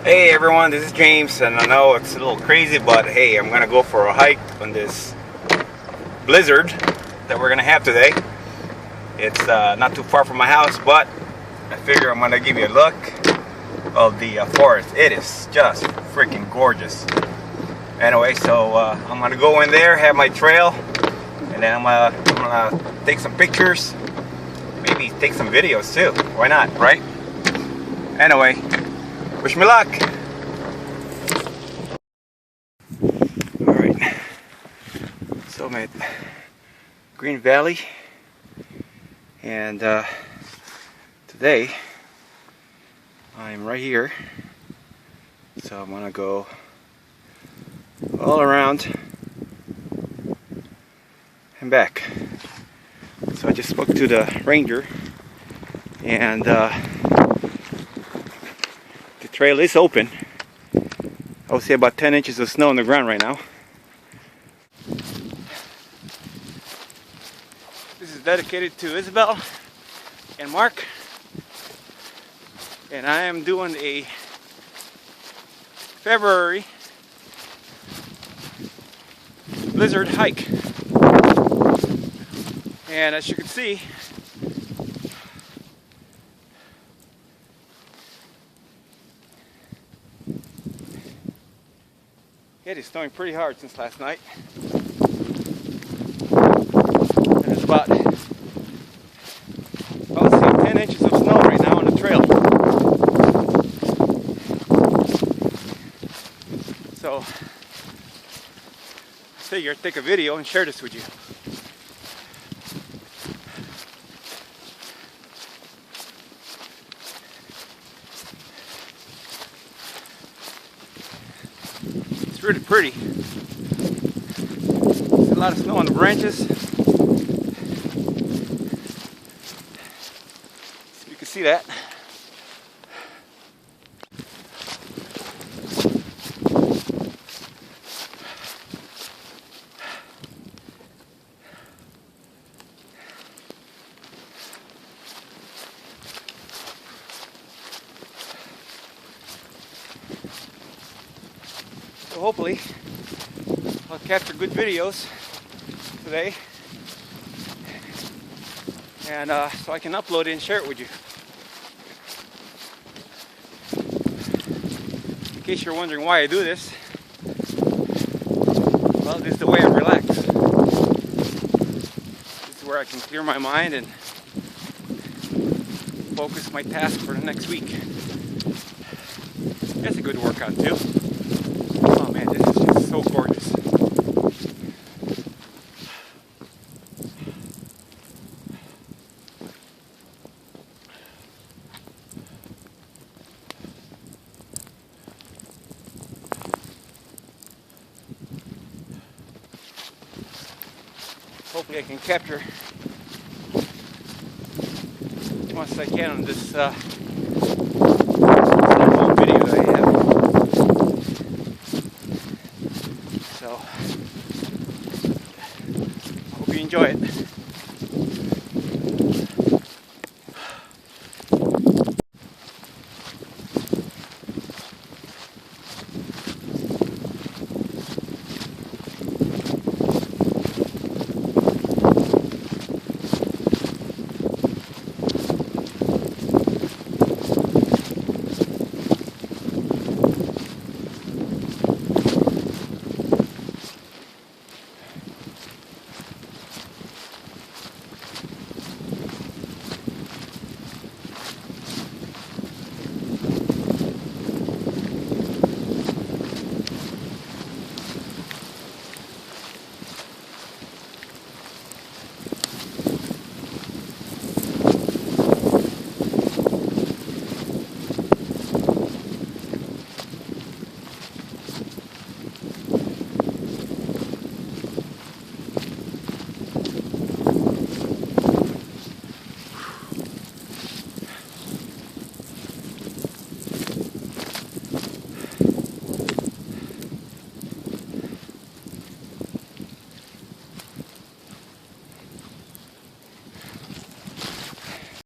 Hey everyone, this is James, and I know it's a little crazy, but hey, I'm gonna go for a hike on this blizzard that we're gonna have today. It's not too far from my house, but I figure I'm gonna give you a look of the forest. It is just freaking gorgeous. Anyway, so I'm gonna go in there, have my trail, and then I'm gonna take some pictures, maybe take some videos too. Why not, right? Anyway, wish me luck. Alright, so I'm at Green Valley, and today I'm right here, so I'm gonna go all around and back. So I just spoke to the ranger, and the trail is open. I would say about 10 inches of snow on the ground right now. This is dedicated to Isabel and Mark, and I am doing a February blizzard hike. And as you can see, it is snowing pretty hard since last night. And there's about, I would say, 10 inches of snow right now on the trail. So I figured I'd take a video and share this with you. It's really pretty. There's a lot of snow on the branches. You can see that. So hopefully I'll capture good videos today, and so I can upload it and share it with you. In case you're wondering why I do this, well, this is the way I relax. This is where I can clear my mind and focus my task for the next week. That's a good workout too. Oh man, this is just so gorgeous. Hopefully I can capture as much as I can on this